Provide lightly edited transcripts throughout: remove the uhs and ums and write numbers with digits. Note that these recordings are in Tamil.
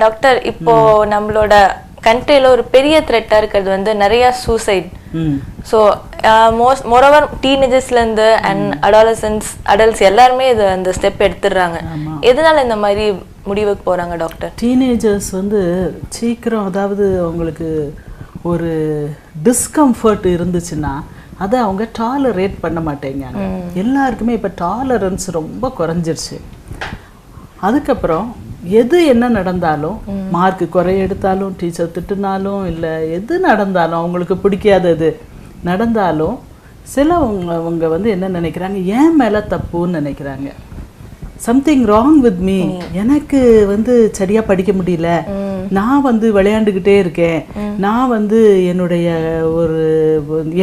டாக்டர் இப்போ நம்மளோட கண்ட்ரியில ஒரு பெரிய த்ரெட்டா இருக்கிறது வந்து நிறைய சூசைட். ஸோ மோரோவர் டீனேஜர்ஸ்ல இருந்து அண்ட் அடல்ட்ஸ் எல்லாருமே இது அந்த ஸ்டெப் எடுத்துடுறாங்க. எதனால இந்த மாதிரி முடிவுக்கு போறாங்க டாக்டர்? டீனேஜர்ஸ் வந்து சீக்கிரம், அதாவது அவங்களுக்கு ஒரு டிஸ்கம்ஃபர்ட் இருந்துச்சுன்னா அதை அவங்க டாலரேட் பண்ண மாட்டேங்காங்க. எல்லாருக்குமே இப்போ டாலரன்ஸ் ரொம்ப குறைஞ்சிருச்சு. அதுக்கப்புறம் எது என்ன நடந்தாலும், மார்க் குறைய எடுத்தாலும், டீச்சர் திட்டுனாலும், இல்லை எது நடந்தாலும், அவங்களுக்கு பிடிக்காதது நடந்தாலும் சிலவங்க வந்து என்ன நினைக்கிறாங்க, ஏன் மேலே தப்புன்னு நினைக்கிறாங்க. சம்திங் ராங் வித் மீ, எனக்கு வந்து சரியாக படிக்க முடியல, நான் வந்து விளையாண்டுக்கிட்டே இருக்கேன், நான் வந்து என்னுடைய ஒரு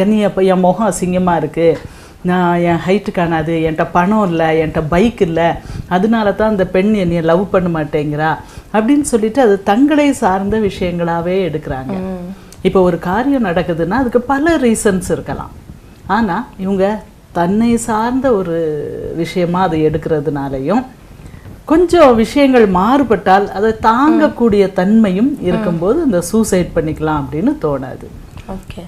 என் முகம் அசிங்கமாக இருக்குது, நான் என் ஹைட்டு காணாது, என்கிட்ட பணம் இல்லை, என்கிட்ட பைக் இல்லை, அதனால தான் அந்த பெண் என்னைய லவ் பண்ண மாட்டேங்கிறா அப்படின்னு சொல்லிட்டு அது தங்களை சார்ந்த விஷயங்களாகவே எடுக்கிறாங்க. இப்போ ஒரு காரியம் நடக்குதுன்னா அதுக்கு பல ரீசன்ஸ் இருக்கலாம். ஆனால் இவங்க தன்னை சார்ந்த ஒரு விஷயமா அதை எடுக்கிறதுனாலையும் கொஞ்சம் விஷயங்கள் மாறுபட்டால் அதை தாங்கக்கூடிய தன்மையும் இருக்கும்போது இந்த சூசைட் பண்ணிக்கலாம் அப்படின்னு தோணாது. ஓகே,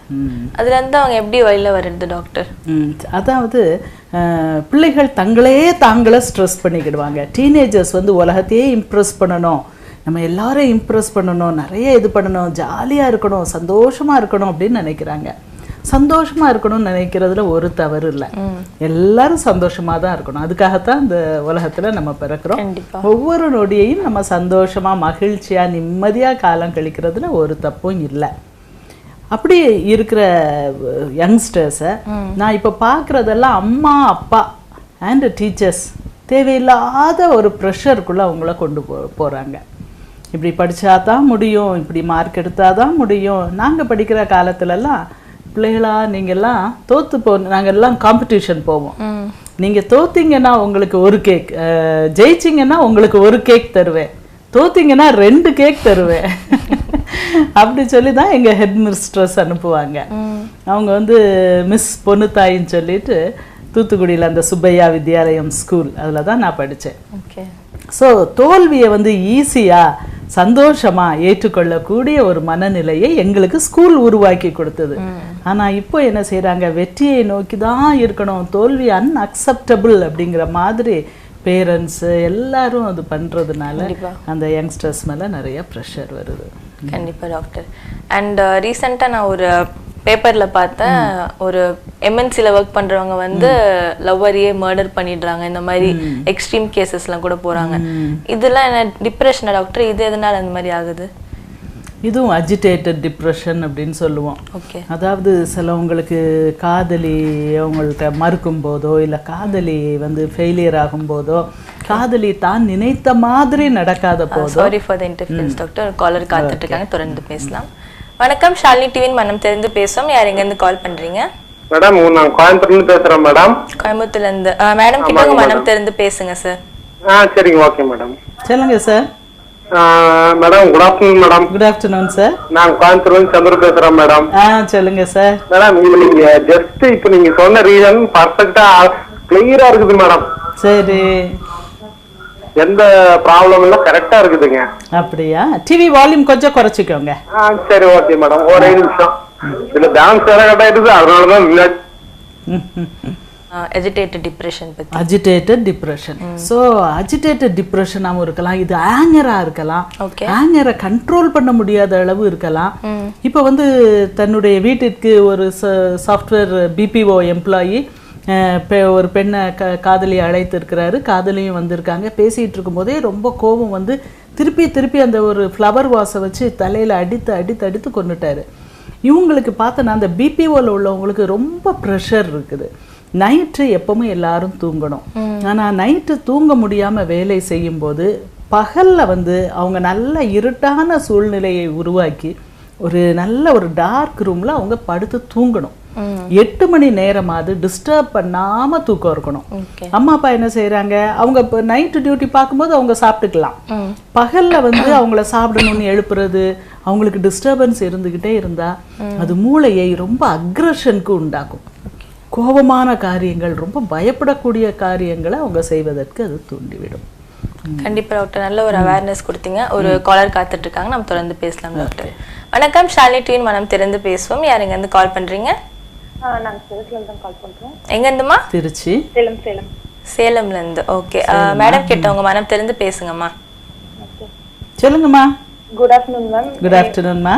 அதுல இருந்து அவங்க எப்படி வெளில வருது டாக்டர்? அதாவது பிள்ளைகள் தாங்களே ஸ்ட்ரெஸ் பண்ணிக்கிடுவாங்க. டீனேஜர்ஸ் வந்து உலகத்தையே இம்ப்ரெஸ் பண்ணணும், நம்ம எல்லாரையும் இம்ப்ரெஸ் பண்ணணும், நிறைய இது பண்ணணும், ஜாலியாக இருக்கணும், சந்தோஷமாக இருக்கணும் அப்படின்னு நினைக்கிறாங்க. சந்தோஷமாக இருக்கணும்னு நினைக்கிறதுல ஒரு தவறு இல்லை. எல்லாரும் சந்தோஷமாக தான் இருக்கணும். அதுக்காகத்தான் இந்த உலகத்தில் நம்ம பிறக்கிறோம். ஒவ்வொரு நொடியையும் நம்ம சந்தோஷமாக மகிழ்ச்சியாக நிம்மதியாக காலம் கழிக்கிறதுல ஒரு தப்பும் இல்லை. அப்படி இருக்கிற யங்ஸ்டர்ஸை நான் இப்போ பார்க்குறதெல்லாம் அம்மா அப்பா அண்ட் டீச்சர்ஸ் தேவையில்லாத ஒரு ப்ரெஷருக்குள்ளே அவங்கள கொண்டு போகிறாங்க. இப்படி படித்தா தான் முடியும், இப்படி மார்க் எடுத்தால் தான் முடியும். நாங்கள் படிக்கிற காலத்துலலாம் பிள்ளைகளா நீங்கள்லாம் நாங்கள் எல்லாம் காம்படிஷன் போவோம். நீங்கள் தோத்தீங்கன்னா உங்களுக்கு ஒரு கேக், ஜெயிச்சிங்கன்னா உங்களுக்கு ஒரு கேக் தருவேன், தோத்தீங்கன்னா 2 கேக் தருவேன் அப்படி சொல்லி தான் எங்கள் ஹெட் மிஸ்ட்ரஸ் அனுப்புவாங்க. அவங்க வந்து மிஸ் பொண்ணுத்தாயின்னு சொல்லிட்டு தூத்துக்குடியில் அந்த சுப்பையா வித்யாலயம் ஸ்கூல், அதில் தான் நான் படித்தேன். ஓகே. ஸோ தோல்வியை வந்து ஈஸியாக சந்தோஷமாக ஏற்றுக்கொள்ளக்கூடிய ஒரு மனநிலையை எங்களுக்கு ஸ்கூல் உருவாக்கி கொடுத்தது. ஆனால் இப்போ என்ன செய்கிறாங்க, வெற்றியை நோக்கி தான் இருக்கணும், தோல்வி அன்அக்செப்டபிள் அப்படிங்கிற மாதிரி பேரண்ட்ஸு எல்லாரும் அது பண்ணுறதுனால அந்த யங்ஸ்டர்ஸ் மேலே நிறைய ப்ரெஷர் வருது. கண்டிப்பாக டாக்டர். அண்ட் ரீசெண்டாக நான் ஒரு பேப்பரில் பார்த்தேன், ஒரு எம்என்சியில் ஒர்க் பண்ணுறவங்க வந்து லவ்வரையே மர்டர் பண்ணிடுறாங்க, இந்த மாதிரி எக்ஸ்ட்ரீம் கேசஸ்லாம் கூட போகிறாங்க. இதெல்லாம் என்ன டிப்ரெஷனா டாக்டர்? இது எதனால் அந்த மாதிரி ஆகுது? இதுவும் அஜிடேட்டட் டிப்ரெஷன் அப்படின்னு சொல்லுவோம். ஓகே. அதாவது சிலவங்களுக்கு காதலி அவங்கள்ட்ட மறுக்கும் போதோ, இல்லை காதலி வந்து ஃபெயிலியர் ஆகும் போதோ, காதலி தான் நினைத்த மாதிரி நடக்காத போதோ. Sorry for the interference doctor, caller காத்துட்டு இருக்காங்க, தொடர்ந்து பேசலாம். வணக்கம், ஷாலினி டிவியின் மனம் தெரிந்து பேசும். யார் எங்கேருந்து கால் பண்றீங்க? மேடம், நான் கோயம்புத்தூர்ல பேசுறேன் மேடம். கோயம்புத்தூர்ல இருந்து மேடம் கிட்ட உங்க மனம் தெரிந்து பேசுங்க சார். சரிங்க, ஓகே மேடம். சொல்லுங்க sir. Madam, good afternoon madam. Good afternoon sir. நான் கோயம்புத்தூர்ல சந்திர பேசுறேன் மேடம். சொல்லுங்க சார். மேடம், நீங்க ஜஸ்ட் இப்ப நீங்க சொன்ன ரீசன் பர்ஃபெக்ட்டா கிளியரா இருக்குது மேடம். சரி, எந்த ப்ராப்ளம் இல்ல, கரெக்டா இருக்குதுங்க. அப்படியா? டிவி வால்யூம் கொஞ்சம் குறைச்சிக்கோங்க. சரி, ஓகே மேடம். ஒரே நிமிஷம், இதுல டான்ஸ் வேற கரெக்டா இருக்குது, அதனால தான் agitated depression பத்தி. agitated depression. so agitated depression-ஆவும் இருக்கலாம், இது ஆங்கரா இருக்கலாம், ஆங்கரை கண்ட்ரோல் பண்ண முடியாத அளவு இருக்கலாம். இப்போ வந்து தன்னுடைய வீட்டிற்கு ஒரு சாஃப்ட்வேர் பிபிஓ எம்ப்ளாயி ஒரு பெண்ணை காதலியை அழைத்திருக்கிறாரு, காதலியும் வந்திருக்காங்க. பேசிகிட்டு இருக்கும்போதே ரொம்ப கோபம் வந்து திருப்பி அந்த ஒரு ஃப்ளவர் வாஸை வச்சு தலையில் அடித்து கொண்டுட்டாரு. இவங்களுக்கு பார்த்தோன்னா அந்த பிபிஓவில் உள்ளவங்களுக்கு ரொம்ப ப்ரெஷர் இருக்குது. நைட்டு எப்பவுமே எல்லாரும் தூங்கணும், ஆனால் நைட்டு தூங்க முடியாமல் வேலை செய்யும்போது பகலில் வந்து அவங்க நல்ல இருட்டான சூழ்நிலையை உருவாக்கி ஒரு டார்க் ரூமில் அவங்க படுத்து தூங்கணும். 8 மணி நேரமாவது டிஸ்டர்ப் பண்ணாமல் தூக்கம் இருக்கணும். அம்மா அப்பா என்ன செய்கிறாங்க, அவங்க இப்போ நைட்டு டியூட்டி பார்க்கும்போது அவங்க சாப்பிட்டுக்கலாம், பகலில் வந்து அவங்கள சாப்பிடணும்னு எழுப்புறது, அவங்களுக்கு டிஸ்டர்பன்ஸ் இருந்துக்கிட்டே இருந்தால் அது மூளையை ரொம்ப அக்ரஷனுக்கு உண்டாக்கும். கோபமான காரியங்கள், ரொம்ப பயப்படக்கூடிய காரியங்களை அவங்க செய்வதற்கு அது தூண்டிவிடும். கண்டிப்பா டாக்டர், நல்ல ஒரு அவேர்னஸ் கொடுத்தீங்க. ஒரு காலர் காத்துட்டு இருக்காங்க, நம்ம தொடர்ந்து பேசலாம் டாக்டர். வணக்கம், ஷாலினி டிவியின் மனம் திறந்து பேசுவோம். யார் எங்க இருந்து கால் பண்றீங்க? நாங்க சேலத்துல இருந்து கால் பண்றோம். எங்க இருந்துமா? திருச்சி. சேலம்ல இருந்து. ஓகே மேடம் கிட்ட உங்க மனம் திறந்து பேசுங்கம்மா. சொல்லுங்கம்மா. Good afternoon ma'am. குட் ஆஃப்டர்நூன்மா.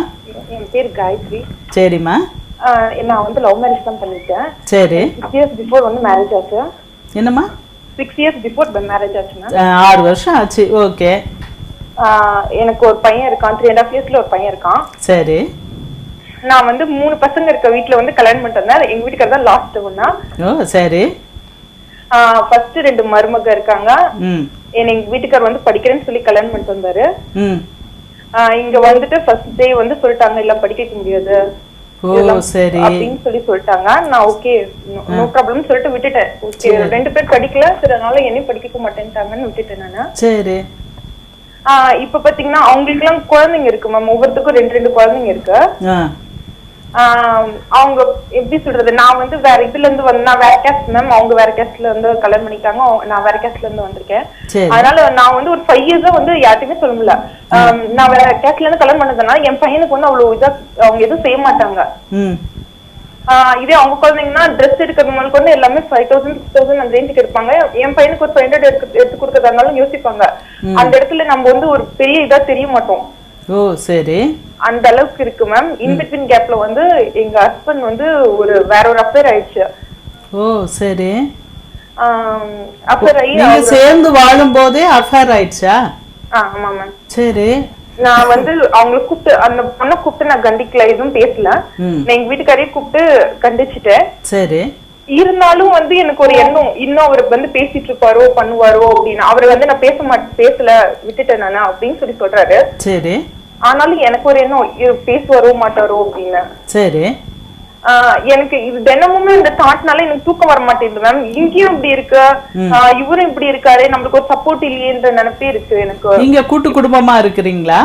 என் பேர் காயத்ரி. சரிம்மா. நான் வந்து லவ் மேரேஜ் தான் பண்ணிட்டேன். சரி. 6 years பிஃபோர் வந்து மேரேஜ் ஆச்சு. என்னம்மா? 6 years பிஃபோர் மேரேஜ் ஆச்சு மேம். 6 வருஷம் ஆச்சு. ஓகே. எனக்கு ஒரு பையன் இருக்கான். 3.5 yearsல ஒரு பையன் இருக்கான். சரி. நான் வந்து 3 பசங்க இருக்க வீட்ல வந்து கல்யாணம் பண்ணிட்டு வந்தேன். எங்க வீட்டுக்கார தான் லாஸ்ட் ஒன்னா. ஓ சரி. ஃபர்ஸ்ட் 2 மருமக இருக்காங்க. எங்க வீட்டுக்கார் வந்து படிக்கிறேன்னு சொல்லி கல்யாணம் பண்ணிட்டு வந்தாரு. இங்க வந்துட்டு ஃபர்ஸ்ட் டே வந்து சொல்லிட்டாங்க இல்ல படிக்க வைக்க முடியாது அப்படின்னு சொல்லிட்டாங்க. நான் ஓகே நோ ப்ராப்ளம் சொல்லிட்டு விட்டுட்டேன். ஓகே 2 பேர் படிக்கல, சரி அதனால என்னையும் படிக்க மாட்டேன்ட்டாங்கன்னு விட்டுட்டேன் நானு. சரி. இப்ப பாத்தீங்கன்னா அவங்களுக்கு எல்லாம் குழந்தைங்க இருக்கு மேம். ஒவ்வொருத்தருக்கும் 2 குழந்தைங்க இருக்கு. அவங்க எப்படி சொல்றது, நான் வந்து வேற இதுல இருந்து வந்து நான் வேற கேஸ்ட் மேம், அவங்க வேற கேஸ்ட்ல இருந்து கல்யாணம் பண்ணிட்டாங்க, நான் வேற கேஸ்ட்ல இருந்து வந்திருக்கேன். அதனால நான் வந்து ஒரு 5 years வந்து யார்ட்டுமே சொல்ல முடியல. நான் வேற கேஸ்ட்ல இருந்து கல்யாணம் பண்ணதுனால என் பையனுக்கு வந்து அவ்வளவு இதா அவங்க எதுவும் செய்ய மாட்டாங்க. இதே அவங்க குழந்தைங்கன்னா ட்ரெஸ் எடுக்கிறது முதல் கொண்டு எல்லாமே 5,000 6,000 அந்த ரேஞ்சுக்கு எடுப்பாங்க. என் பையனுக்கு ஒரு 500 எடுத்து கொடுக்கறதாலும் யோசிப்பாங்க. அந்த இடத்துல நம்ம வந்து ஒரு பெரிய இதா தெரிய மாட்டோம். ஓ சரி. அந்த அளவுக்கு இருக்கு மேம். இன் பிட்வீன் கேப்ல வந்து எங்க ஹஸ்பண்ட் வந்து வேற ஒரு அஃபேர் ஆயிடுச்சு. ஓ சரி. அஃபேர் ஆயி நீங்க சேர்ந்து வாழும் போதே அஃபேர் ஆயிடுச்சா? ஆமா மேம். சரி. நான் வந்து அவங்களை கூப்பிட்டு அந்த பொண்ணை கூப்பிட்டு நான் கண்டிக்கல, எதுவும் பேசல. நான் எங்க வீட்டுக்காரையே கூப்பிட்டு கண்டிச்சுட்டேன். சரி. இருந்தாலும் வந்து எனக்கு ஒரு எண்ணம், இன்னும் அவர் வந்து பேசிட்டு இருப்பாரோ பண்ணுவாரோ அப்படின்னு. அவரை வந்து நான் பேசல விட்டுட்டேன் நானா அப்படின்னு சொல்லி சொல்றாரு. சரி. ஆனாலும் எனக்கு ஒரு எண்ணம், பேசுவாரோ மாட்டாரோ அப்படின்னு. சரி. எனக்கு இது தினமுமே இந்த தாட்னால எனக்கு தூக்கம் வர மாட்டேங்குது மேம். இங்கேயும் இப்படி இருக்கு, இவரும் இப்படி இருக்காரு, நம்மளுக்கு ஒரு சப்போர்ட் இல்லையேன்ற நினைப்பே இருக்கு எனக்கு. நீங்க கூட்டு குடும்பமா இருக்கிறீங்களா?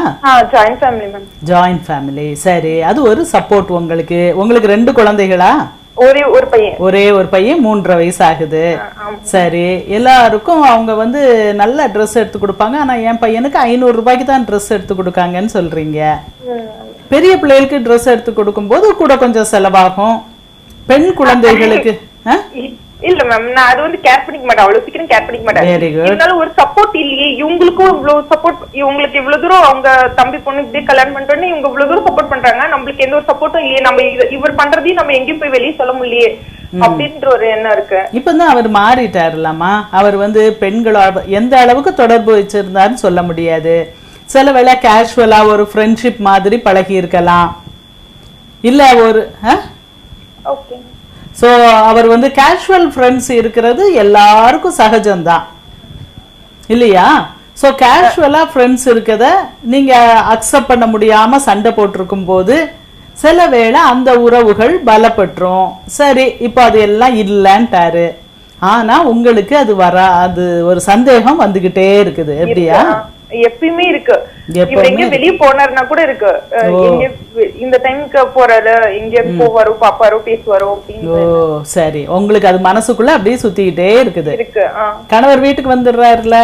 Joint family ma'am. Joint family. சரி. அது ஒரு சப்போர்ட் உங்களுக்கு. உங்களுக்கு 2 குழந்தைகளா? ஒரே ஒரு பையன். 3.5 வயசு ஆகுது. சரி. எல்லாருக்கும் அவங்க வந்து நல்ல ட்ரெஸ் எடுத்து கொடுப்பாங்க. ஆனா என் பையனுக்கு 500 ரூபாய்க்கு தான் ட்ரெஸ் எடுத்து கொடுக்காங்கன்னு சொல்றீங்க. பெரிய பிள்ளைகளுக்கு ட்ரெஸ் எடுத்து கொடுக்கும் போது கூட கொஞ்சம் செலவாகும். பெண் குழந்தைகளுக்கு இல்ல மேம், நான் அது வந்து கேர் பண்ணிக்க மாட்டேன், அவ்வளவு சீக்கிரம் கேர் பண்ணிக்க மாட்டேன். இருந்தாலும் ஒரு சப்போர்ட் இல்லையே இவங்களுக்கும். இவ்வளவு சப்போர்ட், இவங்களுக்கு இவ்வளவு தூரம் அவங்க தம்பி பொண்ணு இப்படியே கல்யாணம் பண்ணிட்டோன்னு இவங்க இவ்வளவு தூரம் சப்போர்ட் பண்றாங்க, நம்மளுக்கு எந்த ஒரு சப்போர்ட்டும் இல்லையே, நம்ம இவர் பண்றதையும் நம்ம எங்கேயும் போய் வெளியே சொல்ல முடியலையே அப்படின்ற ஒரு எண்ணம் இருக்கு. இப்பதான் அவர் மாறிட்டாருலாமா. அவர் வந்து பெண்களோட எந்த அளவுக்கு தொடர்பு வச்சிருந்தாருன்னு சொல்ல முடியாது. சில வேளை கேஷுவலா ஒரு ஃப்ரெண்ட்ஷிப் மாதிரி பழகி இருக்கலாம், இல்ல ஒரு ஸோ அவர் வந்து கேஷுவல் ஃப்ரெண்ட்ஸ் இருக்கிறது எல்லாருக்கும் சகஜம்தான் இல்லையா? ஸோ கேஷுவலா ஃப்ரெண்ட்ஸ் இருக்கத நீங்க அக்செப்ட் பண்ண முடியாம சண்டை போட்டிருக்கும் போது சில வேளை அந்த உறவுகள் பலப்பட்டுரும். சரி, இப்போ அது எல்லாம் இல்லைன்ட்டாரு. ஆனா உங்களுக்கு அது அது ஒரு சந்தேகம் வந்துகிட்டே இருக்குது. எப்படியா? எப்பயுமே இருக்கு. இவர் எங்க வெளியே போனாருன்னா கூட இருக்கு, இந்த டைமுக்கு போறாரு, எங்க போவாரோ பாப்பாரோ பேசுவாரோ அப்படின்னு. ஓ சரி. உங்களுக்கு அது மனசுக்குள்ள அப்படியே சுத்திக்கிட்டே இருக்குது. கணவர் வீட்டுக்கு வந்துடுறாருல?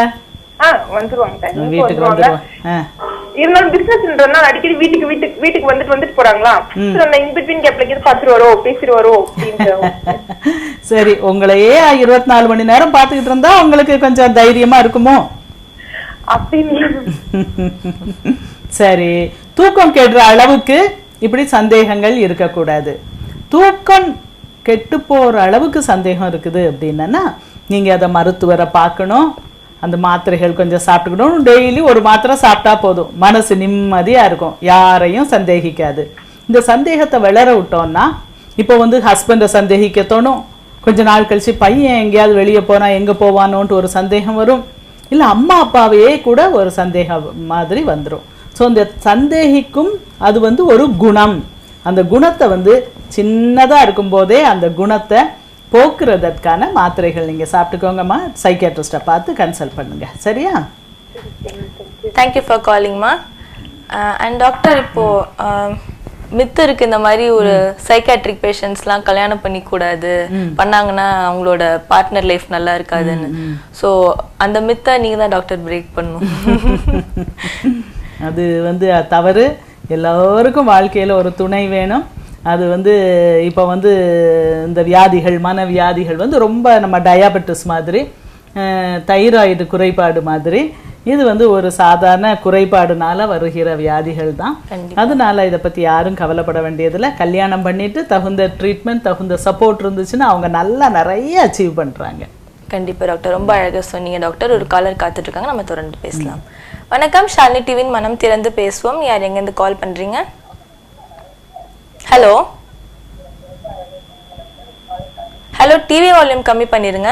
வந்துருவாங்க, வீட்டுக்கு வந்துருவாங்க. இருந்தாலும் பிசினஸ்ன்றதுனால அடிக்கடி வீட்டுக்கு வந்துட்டு போறாங்களா, இன் பிட்வீன் கேப்ல பாத்துருவாரோ பேசிடுவாரோ அப்படின்னு. சரி. உங்களையே 24 மணி நேரம் பாத்துக்கிட்டு இருந்தா உங்களுக்கு கொஞ்சம் தைரியமா இருக்குமோ? சரி. தூக்கம் கெடுற அளவுக்கு இப்படி சந்தேகங்கள் இருக்கக்கூடாது. தூக்கம் கெட்டு போற அளவுக்கு சந்தேகம் இருக்குது அப்படின்னா நீங்க அதை மருத்துவரை பார்க்கணும். அந்த மாத்திரைகள் கொஞ்சம் சாப்பிட்டுக்கணும். டெய்லி ஒரு மாத்திரை சாப்பிட்டா போதும், மனசு நிம்மதியா இருக்கும், யாரையும் சந்தேகிக்காது. இந்த சந்தேகத்தை வளர விட்டோம்னா இப்போ வந்து ஹஸ்பண்டை சந்தேகிக்க தோணும். கொஞ்ச நாள் கழிச்சு பையன் எங்கேயாவது வெளியே போனா எங்க போவானோன்ட்டு ஒரு சந்தேகம் வரும். இல்லை அம்மா அப்பாவையே கூட ஒரு சந்தேகம் மாதிரி வந்துடும். ஸோ இந்த சந்தேகிக்கும் அது வந்து ஒரு குணம். அந்த குணத்தை வந்து சின்னதாக இருக்கும்போதே அந்த குணத்தை போக்குறதற்கான மாத்திரைகள் நீங்கள் சாப்பிட்டுக்கோங்கம்மா. சைக்கியாட்ரிஸ்ட்டை பார்த்து கன்சல்ட் பண்ணுங்க. சரியா? தேங்க்யூ ஃபார் காலிங்மா. அண்ட் டாக்டர், இப்போ மித்து இருக்கு இந்த மாதிரி ஒரு சைக்காட்ரிக் பேஷண்ட்ஸ்லாம் கல்யாணம் பண்ணி கூடாது, பண்ணாங்கன்னா அவங்களோட பார்ட்னர் லைஃப் நல்லா இருக்காதுன்னு. ஸோ அந்த மித்தை நீங்க தான் டாக்டர் பிரேக் பண்ணணும். அது வந்து தவறு. எல்லோருக்கும் வாழ்க்கையில் ஒரு துணை வேணும். அது வந்து இப்போ வந்து இந்த வியாதிகள், மன வியாதிகள் வந்து ரொம்ப நம்ம டயாபெட்டிஸ் மாதிரி, தைராய்டு குறைபாடு மாதிரி, இது வந்து ஒரு சாதாரண குறைபாடுனால வருகிற வியாதிகள் தான். அதனால இதை பற்றி யாரும் கவலைப்பட வேண்டியதில்லை. கல்யாணம் பண்ணிட்டு தகுந்த ட்ரீட்மெண்ட், தகுந்த சப்போர்ட் இருந்துச்சுன்னா அவங்க நல்லா நிறைய அச்சீவ் பண்ணுறாங்க. கண்டிப்பாக டாக்டர், ரொம்ப அழகாக சொன்னீங்க டாக்டர். ஒரு காலர் காத்துட்டு இருக்காங்க, நம்ம தொடர்ந்து பேசலாம். வணக்கம், ஷாலினி டிவியின் மனம் திறந்து பேசுவோம். யார் எங்கேருந்து கால் பண்ணுறீங்க? ஹலோ ஹலோ, டிவி வால்யூம் கம்மி பண்ணிடுங்க.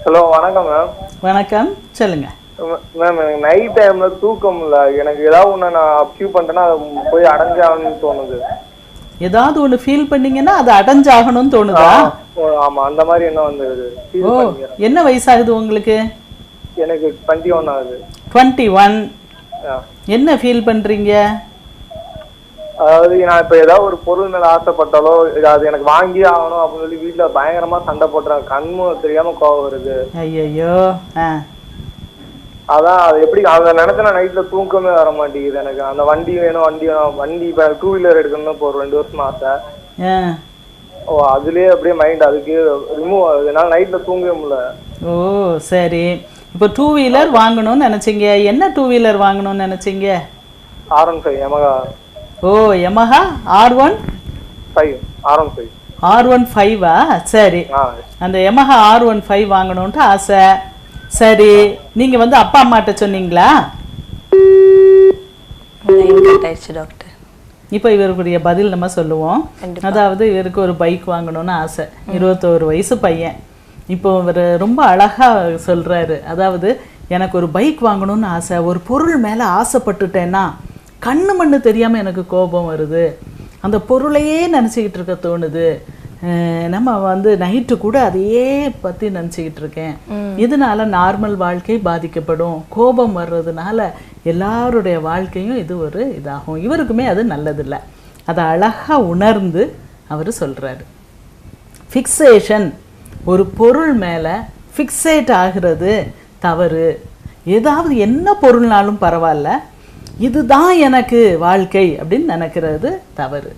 ஹலோ, வணக்கம் மேம். வணக்கம், சொல்லுங்க மேம். எனக்கு நைட் டைம்ல தூக்கம் இல்லை. எனக்கு ஏதாவது ஒன்று நான் அச்சீவ் பண்ணிட்டேன்னா அது போய் அடைஞ்சாகணும்னு தோணுது. ஏதாவது ஒன்று ஃபீல் பண்ணீங்கன்னா அது அடைஞ்சாகணும்னு தோணுதா? ஆமா, அந்த மாதிரி என்ன வந்து. ஓ, என்ன வயசாகுது உங்களுக்கு? எனக்கு 21 ஆகுது. 21. என்ன ஃபீல் பண்றீங்க? அதாவது நான் இப்ப ஏதாவது ஒரு பொருள் மேல ஆசைப்பட்டாலோ அது எனக்கு வாங்கி ஆகணும் அப்படின்னு சொல்லி வீட்டுல பயங்கரமா சண்டை போட்டுறாங்க. கண்மு தெரியாம கோவம் வருது. ஐயோ. அதான் அது எப்படி அதை நினைச்சா நைட்ல தூக்கமே வர மாட்டேங்குது எனக்கு. அந்த வண்டி வேணும், வண்டி இப்ப 2 வீலர் எடுக்கணும்னு இப்போ ஒரு 2 வருஷமா ஆசை. ஓ, அதுலயே அப்படியே மைண்ட் அதுக்கு ரிமூவ் ஆகுது. என்னால நைட்ல தூங்கவே முடியல. ஓ சரி. இப்போ 2 வீலர் வாங்கணும்னு நினைச்சீங்க. என்ன 2 வீலர் வாங்கணும்னு நினைச்சீங்க? R15 Yamaha. ஓ, யமஹா R15. R15ஆ? சரி, அந்த யமஹா R15 வாங்கணும்ட்டு ஆசை. சரி, நீங்க வந்து அப்பா அம்மாட்ட சொன்னீங்களா? டாக்டர், இப்போ இவருக்குரிய பதில் நம்ம சொல்லுவோம். அதாவது இவருக்கு ஒரு பைக் வாங்கணும்னு ஆசை. 21 வயசு பையன். இப்போ இவர் ரொம்ப அழகா சொல்றாரு. அதாவது எனக்கு ஒரு பைக் வாங்கணும்னு ஆசை, ஒரு பொருள் மேல ஆசைப்பட்டுட்டேன்னா கண்ணு மண்ணு தெரியாம எனக்கு கோபம் வருது, அந்த பொருளையே நினச்சிக்கிட்டு இருக்க தோணுது, நம்ம வந்து நைட்டு கூட அதையே பற்றி நினச்சிக்கிட்டு இருக்கேன், இதனால நார்மல் வாழ்க்கை பாதிக்கப்படும், கோபம் வர்றதுனால எல்லாருடைய வாழ்க்கையும் இது ஒரு இதாகும், இவருக்குமே அது நல்லதில்லை. அதை அழகாக உணர்ந்து அவர் சொல்கிறாரு. ஃபிக்ஸேஷன், ஒரு பொருள் மேலே ஃபிக்ஸேட் ஆகிறது தவறு. ஏதாவது என்ன பொருள்னாலும் பரவாயில்ல, இதுதான் எனக்கு வாழ்க்கை அப்படின்னு நினைக்கிறது தவறு.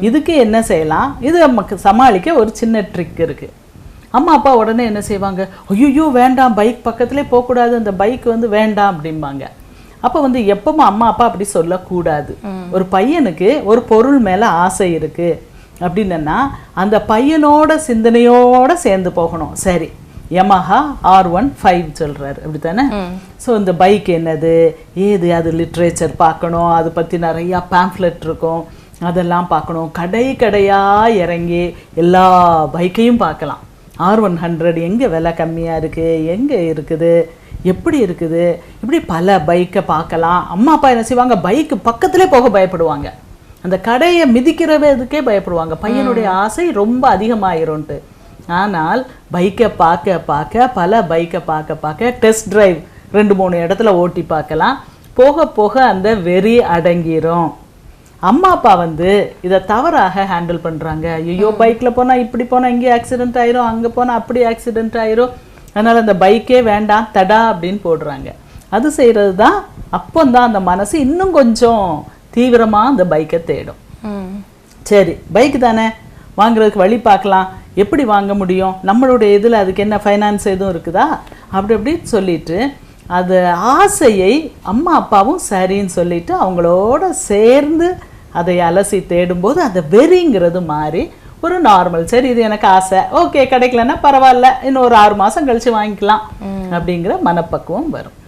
இதுக்கு என்ன செய்யலாம்? இது நமக்கு சமாளிக்க ஒரு சின்ன ட்ரிக் இருக்கு. அம்மா அப்பா உடனே என்ன செய்வாங்க? ஐயோ வேண்டாம், பைக் பக்கத்துலேயே போகக்கூடாது, அந்த பைக் வந்து வேண்டாம் அப்படிம்பாங்க. அப்போ வந்து எப்பவும் அம்மா அப்பா அப்படி சொல்லக்கூடாது. ஒரு பையனுக்கு ஒரு பொருள் மேலே ஆசை இருக்கு அப்படின்னா அந்த பையனோட சிந்தனையோட சேர்ந்து போகணும். சரி, யமஹா R15 சொல்றாரு, அப்படித்தானே? ஸோ இந்த பைக் என்னது ஏது, அது லிட்ரேச்சர் பார்க்கணும், அதை பற்றி நிறையா பேம்ப்ளெட் இருக்கும், அதெல்லாம் பார்க்கணும். கடையாக இறங்கி எல்லா பைக்கையும் பார்க்கலாம். R100 எங்கே விலை கம்மியாக இருக்குது, எங்கே இருக்குது, எப்படி இருக்குது, இப்படி பல பைக்கை பார்க்கலாம். அம்மா அப்பா என்ன செய்வாங்க? பைக்கு பக்கத்துலேயே போக பயப்படுவாங்க, அந்த கடையை மிதிக்கிறதுக்கே பயப்படுவாங்க. பையனுடைய ஆசை ரொம்ப அதிகமாயிரும்ட்டு. ஆனால் பைக்கை பார்க்க பார்க்க, பல பைக்கை பார்க்க பார்க்க, டெஸ்ட் டிரைவ் 2-3 இடத்துல ஓட்டி பார்க்கலாம். போக போக அந்த வெறி அடங்கிரும். அம்மா அப்பா வந்து இதை தவறாக ஹேண்டில் பண்ணுறாங்க. ஐயோ பைக்கில் போனால் இப்படி போனால் இங்கே ஆக்சிடென்ட் ஆயிரும், அங்கே போனால் அப்படி ஆக்சிடென்ட் ஆயிரும், அதனால் அந்த பைக்கே வேண்டாம் தடா அப்படின்னு போடுறாங்க. அது செய்கிறது தான் அப்போந்தான் அந்த மனசு இன்னும் கொஞ்சம் தீவிரமாக அந்த பைக்கை தேடும். சரி, பைக் தானே, வாங்குறதுக்கு வழி பார்க்கலாம். எப்படி வாங்க முடியும்? நம்மளுடைய இதில் அதுக்கு என்ன ஃபைனான்ஸ் எதுவும் இருக்குதா? அப்படி சொல்லிட்டு அது ஆசையை அம்மா அப்பாவும் சரின்னு சொல்லிட்டு அவங்களோட சேர்ந்து அதை அலசி தேடும்போது அந்த வெறிங்கிறது மாறி ஒரு நார்மல், சரி இது எனக்கு ஆசை, ஓகே கிடைக்கலன்னா பரவாயில்ல, இன்னும் ஒரு 6 மாதம் கழித்து வாங்கிக்கலாம் அப்படிங்கிற மனப்பக்குவம் வரும்.